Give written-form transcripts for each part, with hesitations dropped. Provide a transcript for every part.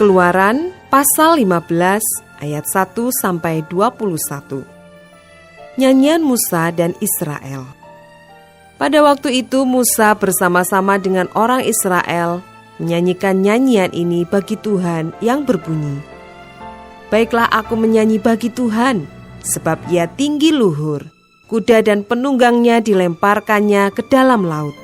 Keluaran pasal 15 ayat 1-21. Nyanyian Musa dan Israel. Pada waktu itu Musa bersama-sama dengan orang Israel menyanyikan nyanyian ini bagi Tuhan yang berbunyi, "Baiklah aku menyanyi bagi Tuhan, sebab ia tinggi luhur, kuda dan penunggangnya dilemparkannya ke dalam laut.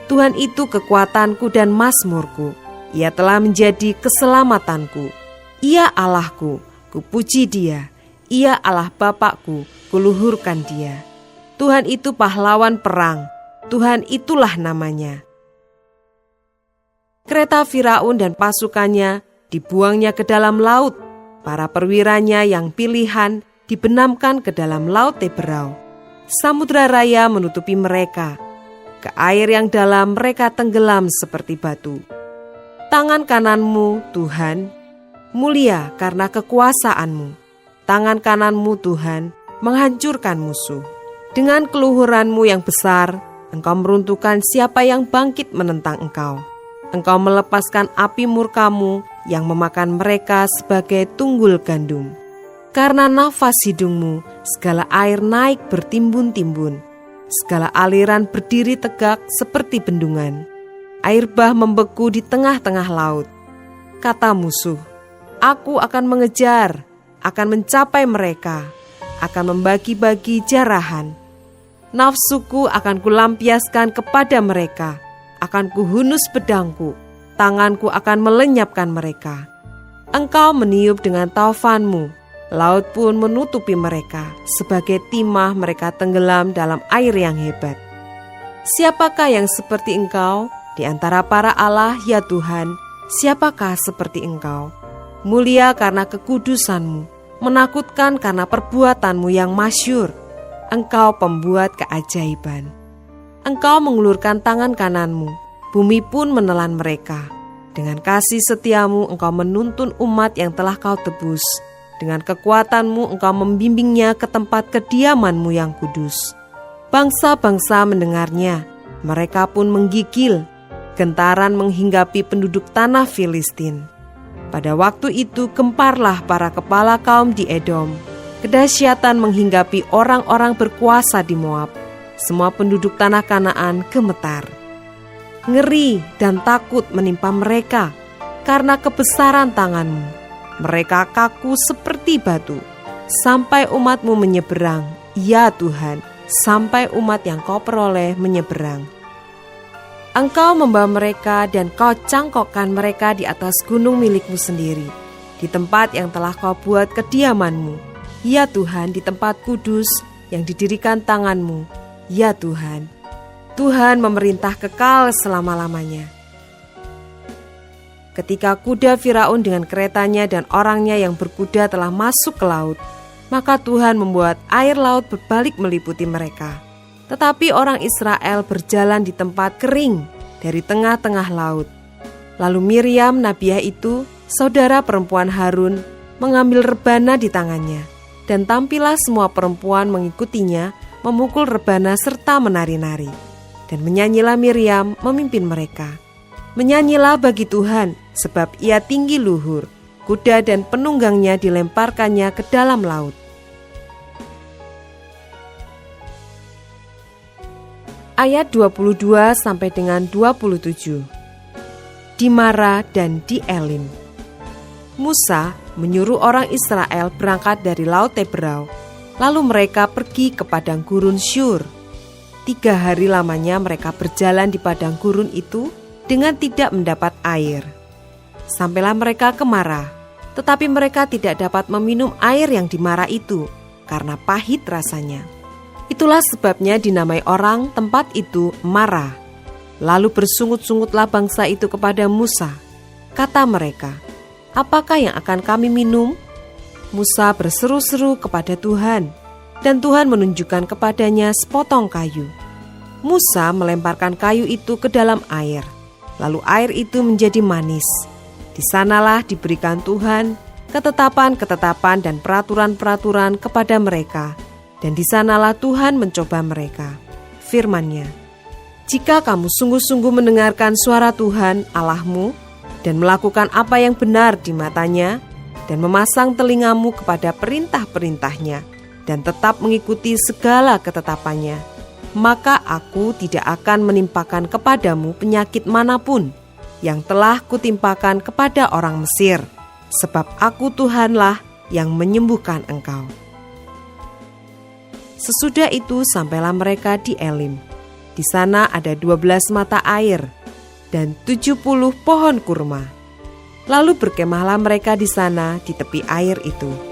Tuhan itu kekuatanku dan mazmurku, ia telah menjadi keselamatanku. Ia Allahku, kupuji dia, ia Allah Bapakku, kuluhurkan dia. Tuhan itu pahlawan perang, Tuhan itulah namanya." Kereta Firaun dan pasukannya dibuangnya ke dalam laut. Para perwiranya yang pilihan dibenamkan ke dalam laut Teberau. Samudra raya menutupi mereka. Ke air yang dalam mereka tenggelam seperti batu. Tangan kananmu, Tuhan, mulia karena kekuasaanmu. Tangan kananmu, Tuhan, menghancurkan musuh. Dengan keluhuranmu yang besar, Engkau meruntuhkan siapa yang bangkit menentang Engkau. Engkau melepaskan api murkamu yang memakan mereka sebagai tunggul gandum. Karena nafas hidungmu, segala air naik bertimbun-timbun. Segala aliran berdiri tegak seperti bendungan. Air bah membeku di tengah-tengah laut. Kata musuh, "Aku akan mengejar, akan mencapai mereka, akan membagi-bagi jarahan. Nafsuku akan kulampiaskan kepada mereka, akan kuhunus pedangku, tanganku akan melenyapkan mereka. Engkau meniup dengan taufanmu, laut pun menutupi mereka, sebagai timah mereka tenggelam dalam air yang hebat. Siapakah yang seperti Engkau di antara para Allah, ya Tuhan? Siapakah seperti Engkau? Mulia karena kekudusanmu, menakutkan karena perbuatanmu yang masyhur. Engkau pembuat keajaiban. Engkau mengulurkan tangan kananmu, bumi pun menelan mereka. Dengan kasih setiamu engkau menuntun umat yang telah kau tebus. Dengan kekuatanmu engkau membimbingnya ke tempat kediamanmu yang kudus. Bangsa-bangsa mendengarnya, mereka pun menggigil. Gentaran menghinggapi penduduk tanah Filistin. Pada waktu itu gemparlah para kepala kaum di Edom. Kedahsyatan menghinggapi orang-orang berkuasa di Moab. Semua penduduk tanah Kanaan gemetar. Ngeri dan takut menimpa mereka karena kebesaran tanganmu. Mereka kaku seperti batu. Sampai umatmu menyeberang, ya Tuhan, sampai umat yang kau peroleh menyeberang. Engkau membawa mereka dan kau cangkokkan mereka di atas gunung milikmu sendiri, di tempat yang telah kau buat kediamanmu. Ya Tuhan, di tempat kudus yang didirikan tanganmu. Ya Tuhan, Tuhan memerintah kekal selama-lamanya. Ketika kuda Firaun dengan keretanya dan orangnya yang berkuda telah masuk ke laut, maka Tuhan membuat air laut berbalik meliputi mereka. Tetapi orang Israel berjalan di tempat kering dari tengah-tengah laut. Lalu Miriam nabiah itu, saudara perempuan Harun, mengambil rebana di tangannya, dan tampillah semua perempuan mengikutinya, memukul rebana serta menari-nari. Dan menyanyilah Miriam memimpin mereka. Menyanyilah bagi Tuhan, sebab ia tinggi luhur, kuda dan penunggangnya dilemparkannya ke dalam laut. Ayat 22 sampai dengan 27. Di Mara dan di Elim. Musa menyuruh orang Israel berangkat dari laut Teberau. Lalu mereka pergi ke padang gurun Syur. 3 hari lamanya mereka berjalan di padang gurun itu dengan tidak mendapat air. Sampailah mereka ke Mara, tetapi mereka tidak dapat meminum air yang di Mara itu, karena pahit rasanya. Itulah sebabnya dinamai orang tempat itu Mara. Lalu bersungut-sungutlah bangsa itu kepada Musa. Kata mereka, "Apakah yang akan kami minum?" Musa berseru-seru kepada Tuhan, dan Tuhan menunjukkan kepadanya sepotong kayu. Musa melemparkan kayu itu ke dalam air, lalu air itu menjadi manis. Di sanalah diberikan Tuhan ketetapan-ketetapan dan peraturan-peraturan kepada mereka, dan di sanalah Tuhan mencoba mereka. Firman-Nya, "Jika kamu sungguh-sungguh mendengarkan suara Tuhan Allahmu dan melakukan apa yang benar di matanya, dan memasang telingamu kepada perintah-perintahnya, dan tetap mengikuti segala ketetapannya, maka aku tidak akan menimpakan kepadamu penyakit manapun yang telah kutimpakan kepada orang Mesir, sebab aku Tuhanlah yang menyembuhkan engkau. Sesudah itu sampailah mereka di Elim. Di sana ada 12 mata air dan 70 pohon kurma. Lalu berkemahlah mereka di sana di tepi air itu.